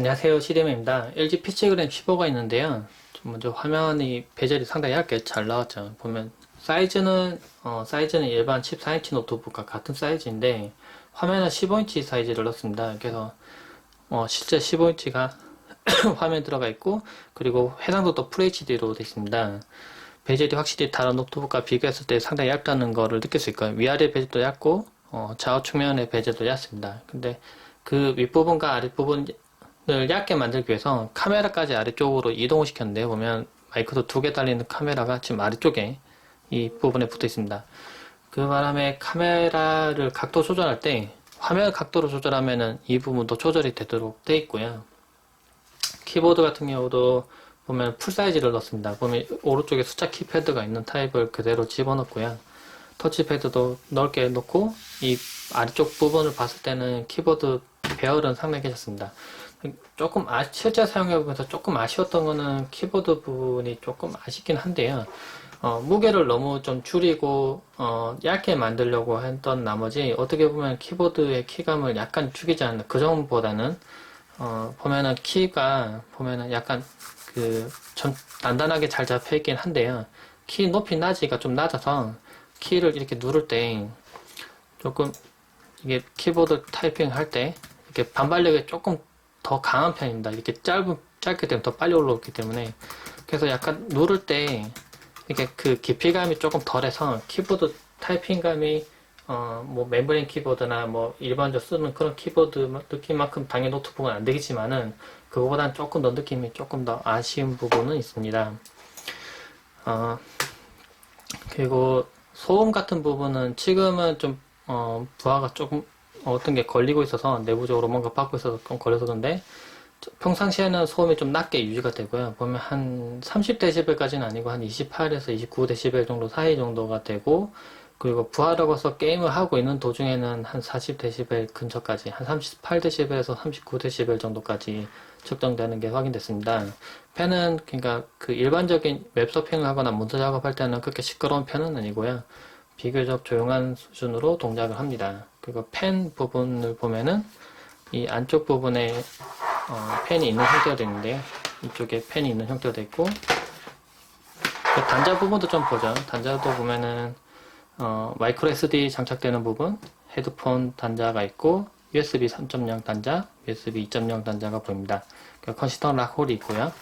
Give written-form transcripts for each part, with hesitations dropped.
안녕하세요, CDM입니다. LG 피치그램 15가 있는데요. 먼저 화면이 베젤이 상당히 얇게 잘 나왔죠. 보면 사이즈는 일반 14인치 노트북과 같은 사이즈인데 화면은 15인치 사이즈를 넣습니다. 그래서 실제 15인치가 화면 들어가 있고, 그리고 해상도도 FHD로 되어 있습니다. 베젤이 확실히 다른 노트북과 비교했을 때 상당히 얇다는 거를 느낄 수 있고요. 위아래 베젤도 얇고 좌우측면의 베젤도 얇습니다. 근데 그 윗부분과 아랫부분을 얇게 만들기 위해서 카메라까지 아래쪽으로 이동을 시켰는데요. 보면 마이크도 두 개 달리는 카메라가 지금 아래쪽에 이 부분에 붙어 있습니다. 그 바람에 카메라를 각도 조절할 때 화면 각도를 조절하면은 이 부분도 조절이 되도록 되어 있고요. 키보드 같은 경우도 보면 풀 사이즈를 넣습니다. 보면 오른쪽에 숫자 키패드가 있는 타입을 그대로 집어넣고요. 터치패드도 넓게 놓고 이 아래쪽 부분을 봤을 때는 키보드 배열은 상당히 괜찮습니다. 조금 실제 사용해보면서 조금 아쉬웠던 거는 키보드 부분이 조금 아쉽긴 한데요. 무게를 너무 좀 줄이고 얇게 만들려고 했던 나머지 어떻게 보면 키보드의 키감을 약간 죽이지 않는 그 점보다는 보면은 키가 보면은 약간 좀 단단하게 잘 잡혀 있긴 한데요. 키 높이 낮이가 좀 낮아서 키를 이렇게 누를 때 조금 이게 키보드 타이핑 할 때 이렇게 반발력이 조금 더 강한 편입니다. 이렇게 짧게 되면 더 빨리 올라오기 때문에. 그래서 약간 누를 때 이렇게 그 깊이감이 조금 덜해서 키보드 타이핑감이 뭐 멤브레인 키보드나 뭐 일반적으로 쓰는 그런 키보드 느낌만큼 당연히 노트북은 안 되겠지만은 그거보다는 조금 더 느낌이 조금 더 아쉬운 부분은 있습니다. 그리고 소음 같은 부분은 지금은 좀 부하가 조금 어떤 게 걸리고 있어서 내부적으로 뭔가 받고 있어서 좀 걸려서 그런데 평상시에는 소음이 좀 낮게 유지가 되고요. 보면 한 30dB까지는 아니고 한 28에서 29dB 정도 사이 정도가 되고, 그리고 부하라고 해서 게임을 하고 있는 도중에는 한 40dB 근처까지, 한 38dB에서 39dB 정도까지 측정되는 게 확인됐습니다. 펜은 그러니까 그 일반적인 웹서핑을 하거나 문서 작업할 때는 그렇게 시끄러운 편은 아니고요. 비교적 조용한 수준으로 동작을 합니다. 그리고 펜 부분을 보면은 이 안쪽 부분에 펜이 있는 형태가 되어 있는데요. 이쪽에 펜이 있는 형태가 되어 있고, 그 단자 부분도 좀 보죠. 단자도 보면은 마이크로 SD 장착되는 부분, 헤드폰 단자가 있고, USB 3.0 단자, USB 2.0 단자가 보입니다. 컨시스턴 락홀이 있고요.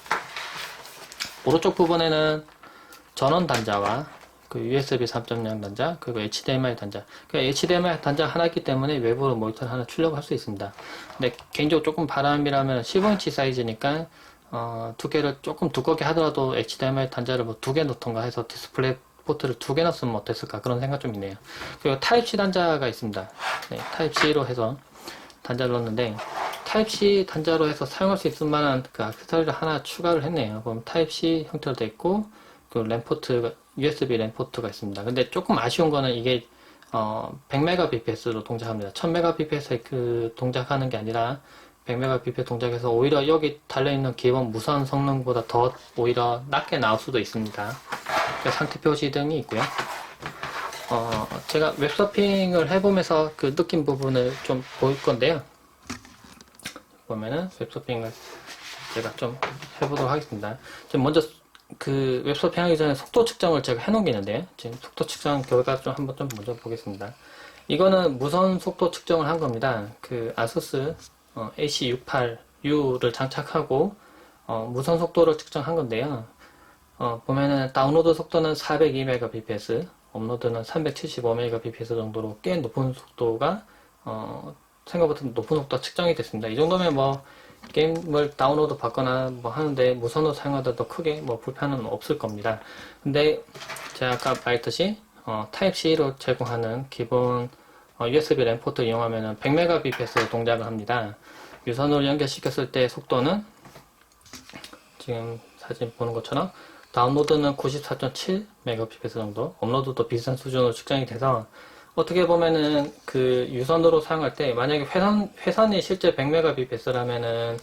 오른쪽 부분에는 전원 단자와 그 USB 3.0 단자, 그리고 HDMI 단자. HDMI 단자 하나이기 때문에 외부로 모니터를 하나 출력할 수 있습니다. 근데 개인적으로 조금 바람이라면 15인치 사이즈니까 두 개를 조금 두껍게 하더라도 HDMI 단자를 뭐 두 개 넣던가 해서 디스플레이 포트를 두 개 넣었으면 어땠을까 그런 생각 좀 있네요. 그리고 타입C 단자가 있습니다. 네, 타입C로 해서 단자를 넣었는데 타입C 단자로 해서 사용할 수 있을 만한 그 액세서리를 하나 추가를 했네요. 그럼 타입C 형태로 되어 있고, 그 램포트가 USB 램포트가 있습니다. 근데 조금 아쉬운 거는 이게 100mbps로 동작합니다. 1000mbps에 그 동작하는 게 아니라 100mbps 동작해서 오히려 여기 달려있는 기본 무선 성능보다 더 오히려 낮게 나올 수도 있습니다. 상태 표시 등이 있고요. 제가 웹서핑을 해보면서 그 느낀 부분을 좀 보일 건데요. 보면은 웹서핑을 제가 좀 해보도록 하겠습니다. 지금 먼저 그 웹서핑 하기 전에 속도 측정을 제가 해놓은 게 있는데요. 지금 속도 측정 결과 좀 한번 좀 먼저 보겠습니다. 이거는 무선 속도 측정을 한 겁니다. 그 아수스 AC68U를 장착하고 무선 속도를 측정한 건데요. 보면은 다운로드 속도는 402mbps, 업로드는 375mbps 정도로 꽤 높은 속도가 생각보다 높은 속도가 측정이 됐습니다. 이 정도면 뭐 게임을 다운로드 받거나 뭐 하는데 무선으로 사용하더라도 크게 뭐 불편은 없을 겁니다. 근데 제가 아까 말했듯이 타입C로 제공하는 기본 USB 램 포트 이용하면은 100mbps로 동작을 합니다. 유선으로 연결시켰을 때 속도는 지금 사진 보는 것처럼 다운로드는 94.7mbps 정도, 업로드도 비슷한 수준으로 측정이 돼서 어떻게 보면은 그 유선으로 사용할 때 만약에 회선이 실제 100mbps라면은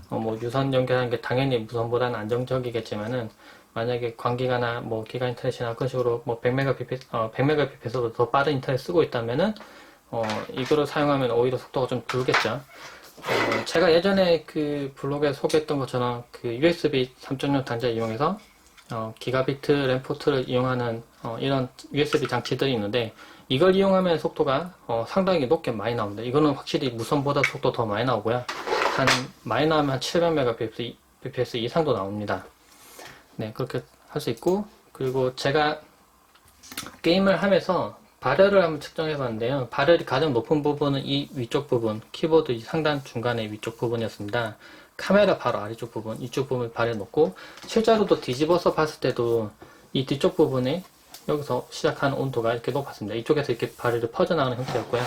뭐 유선 연결하는 게 당연히 무선보다는 안정적이겠지만은 만약에 광기가나 뭐 기가 인터넷이나 그런 식으로 뭐 100mbps보다 더 빠른 인터넷 쓰고 있다면은 이거를 사용하면 오히려 속도가 좀 줄겠죠. 제가 예전에 그 블로그에 소개했던 것처럼 그 USB 3.0 단자 이용해서 기가비트 램 포트를 이용하는 이런 USB 장치들이 있는데 이걸 이용하면 속도가 상당히 높게 많이 나옵니다. 이거는 확실히 무선보다 속도 더 많이 나오고요. 많이 나오면 한 700mbps 이상도 나옵니다. 네, 그렇게 할 수 있고, 그리고 제가 게임을 하면서 발열을 한번 측정해 봤는데요. 발열이 가장 높은 부분은 이 위쪽 부분, 키보드 상단 중간의 위쪽 부분이었습니다. 카메라 바로 아래쪽 부분, 이쪽 부분을 발열 높고, 실제로도 뒤집어서 봤을 때도 이 뒤쪽 부분에 여기서 시작하는 온도가 이렇게 높았습니다. 이쪽에서 이렇게 발열이 퍼져나가는 형태였고요.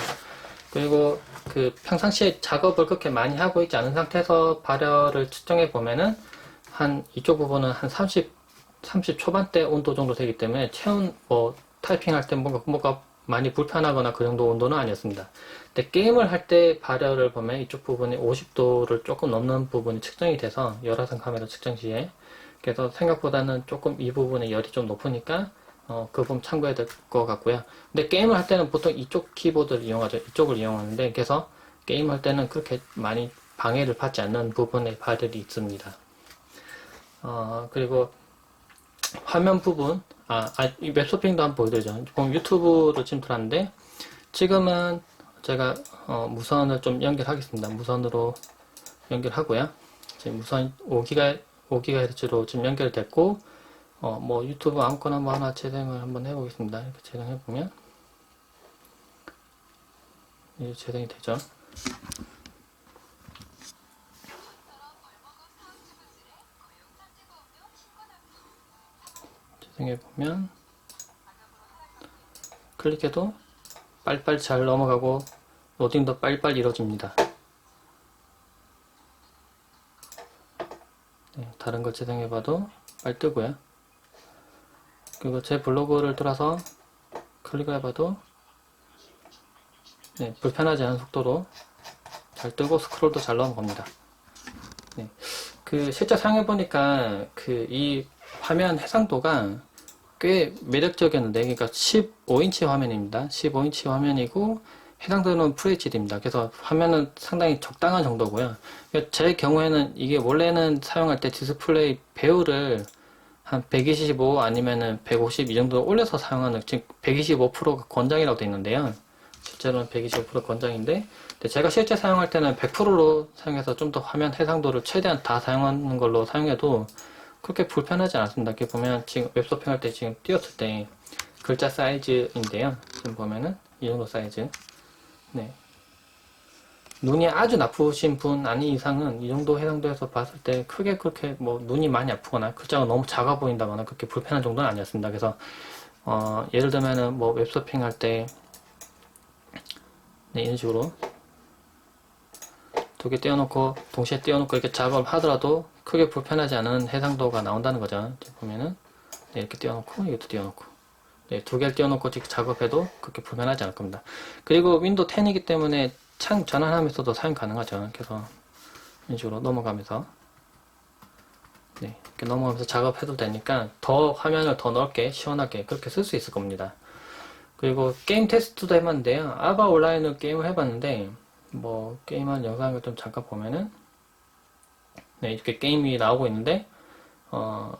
그리고 그 평상시에 작업을 그렇게 많이 하고 있지 않은 상태에서 발열을 측정해 보면은 이쪽 부분은 한 30 초반대 온도 정도 되기 때문에 타이핑할 때 뭔가 많이 불편하거나 그 정도 온도는 아니었습니다. 근데 게임을 할 때 발열을 보면 이쪽 부분이 50도를 조금 넘는 부분이 측정이 돼서 열화상 카메라 측정 시에 그래서 생각보다는 조금 이 부분에 열이 좀 높으니까 그 부분 참고해야 될 것 같고요. 근데 게임을 할 때는 보통 이쪽 키보드를 이용하죠. 이쪽을 이용하는데 그래서 게임할 때는 그렇게 많이 방해를 받지 않는 부분에 발열이 있습니다. 그리고 화면 부분, 이 웹쇼핑도 한번 보여드리죠. 지금 유튜브로 지금 들어왔는데, 지금은 제가, 무선을 좀 연결하겠습니다. 무선으로 연결하고요. 지금 무선 5GHz로 지금 연결됐고, 뭐 유튜브 아무거나 뭐 하나 재생을 한번 해보겠습니다. 이렇게 재생해보면, 이제 재생이 되죠. 재생해보면, 클릭해도 빨리빨리 잘 넘어가고 로딩도 빨리빨리 이루어집니다. 네, 다른 거 재생해봐도 빨리 뜨고요. 그리고 제 블로그를 들어서 클릭을 해봐도 네, 불편하지 않은 속도로 잘 뜨고 스크롤도 잘 넘어갑니다. 네, 실제 사용해보니까 이 화면 해상도가 꽤 매력적이었는데, 그러니까 15인치 화면입니다. 15인치 화면이고, 해상도는 FHD입니다. 그래서 화면은 상당히 적당한 정도고요. 제 경우에는 이게 원래는 사용할 때 디스플레이 배율을 한 125 아니면은 150 이 정도 올려서 사용하는, 지금 125%가 권장이라고 되어 있는데요. 실제로는 125% 권장인데, 근데 제가 실제 사용할 때는 100%로 사용해서 좀 더 화면 해상도를 최대한 다 사용하는 걸로 사용해도 그렇게 불편하지 않았습니다. 이렇게 보면 지금 웹서핑 할 때 지금 띄웠을 때 글자 사이즈인데요. 지금 보면은 이 정도 사이즈. 네. 눈이 아주 나쁘신 분 아닌 이상은 이 정도 해상도에서 봤을 때 크게 그렇게 뭐 눈이 많이 아프거나 글자가 너무 작아 보인다거나 그렇게 불편한 정도는 아니었습니다. 그래서 예를 들면은 뭐 웹서핑 할 때 네, 이런 식으로 두 개 띄워놓고 동시에 띄워놓고 이렇게 작업을 하더라도 크게 불편하지 않은 해상도가 나온다는 거죠. 보면은 네, 이렇게 띄워놓고 이것도 띄워놓고 네, 두 개를 띄워놓고 작업해도 그렇게 불편하지 않을 겁니다. 그리고 윈도우 10이기 때문에 창 전환하면서도 사용 가능하죠. 그래서 이런 식으로 넘어가면서 네, 이렇게 넘어가면서 작업해도 되니까 더 화면을 더 넓게 시원하게 그렇게 쓸 수 있을 겁니다. 그리고 게임 테스트도 해봤는데요. 아바 온라인으로 게임을 해봤는데 뭐 게임한 영상을 좀 잠깐 보면은 네, 이렇게 게임이 나오고 있는데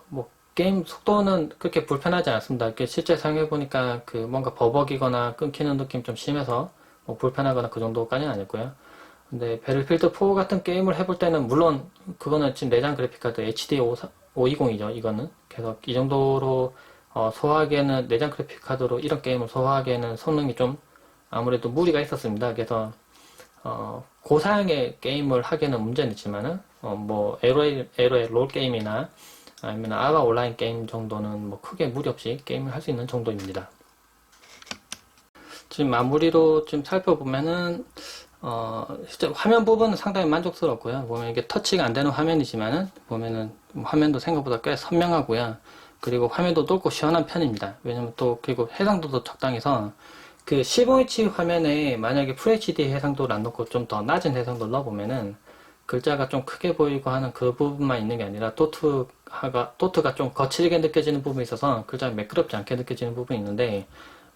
뭐 게임 속도는 그렇게 불편하지 않습니다. 이렇게 실제 사용해보니까 뭔가 버벅이거나 끊기는 느낌 좀 심해서 뭐 불편하거나 그 정도까지는 아니었고요. 근데 배틀필드 4 같은 게임을 해볼 때는 물론 그거는 지금 내장 그래픽카드 HD 520이죠. 이거는 그래서 이 정도로 소화하기에는 내장 그래픽카드로 이런 게임을 소화하기에는 성능이 좀 아무래도 무리가 있었습니다. 그래서 고사양의 게임을 하기에는 문제는 있지만은 뭐 LOL 롤 게임이나 아니면 아바 온라인 게임 정도는 뭐 크게 무리 없이 게임을 할 수 있는 정도입니다. 지금 마무리로 좀 살펴보면은 실제 화면 부분은 상당히 만족스럽고요. 보면 이게 터치가 안 되는 화면이지만은 보면은 화면도 생각보다 꽤 선명하고요. 그리고 화면도 넓고 시원한 편입니다. 왜냐면 또 그리고 해상도도 적당해서 15인치 화면에 만약에 FHD 해상도를 안 넣고 좀 더 낮은 해상도를 넣어보면은 글자가 좀 크게 보이고 하는 그 부분만 있는 게 아니라 도트가 좀 거칠게 느껴지는 부분이 있어서 글자가 매끄럽지 않게 느껴지는 부분이 있는데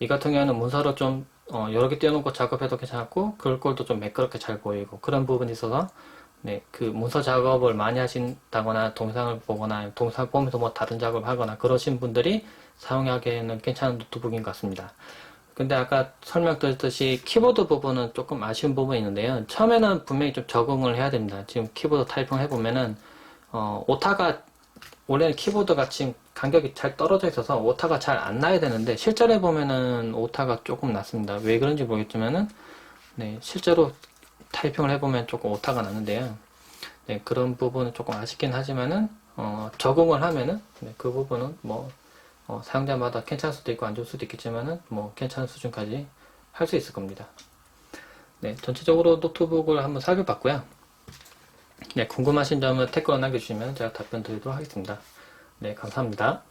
이 같은 경우는 문서로 좀 여러 개 띄워놓고 작업해도 괜찮았고, 글 꼴도 좀 매끄럽게 잘 보이고, 그런 부분이 있어서, 네, 그 문서 작업을 많이 하신다거나, 동영상을 보거나, 동영상 보면서 뭐 다른 작업을 하거나, 그러신 분들이 사용하기에는 괜찮은 노트북인 것 같습니다. 근데 아까 설명드렸듯이 키보드 부분은 조금 아쉬운 부분이 있는데요. 처음에는 분명히 좀 적응을 해야 됩니다. 지금 키보드 타이핑 해보면은, 오타가, 원래는 키보드가 지금 간격이 잘 떨어져 있어서 오타가 잘 안 나야 되는데, 실제로 해보면은 오타가 조금 났습니다. 왜 그런지 모르겠지만은, 네, 실제로 타이핑을 해보면 조금 오타가 나는데요. 네, 그런 부분은 조금 아쉽긴 하지만은, 적응을 하면은, 네, 그 부분은 뭐, 사용자마다 괜찮을 수도 있고 안 좋을 수도 있겠지만은 뭐 괜찮은 수준까지 할 수 있을 겁니다. 네, 전체적으로 노트북을 한번 살펴봤고요. 네, 궁금하신 점은 댓글로 남겨주시면 제가 답변 드리도록 하겠습니다. 네, 감사합니다.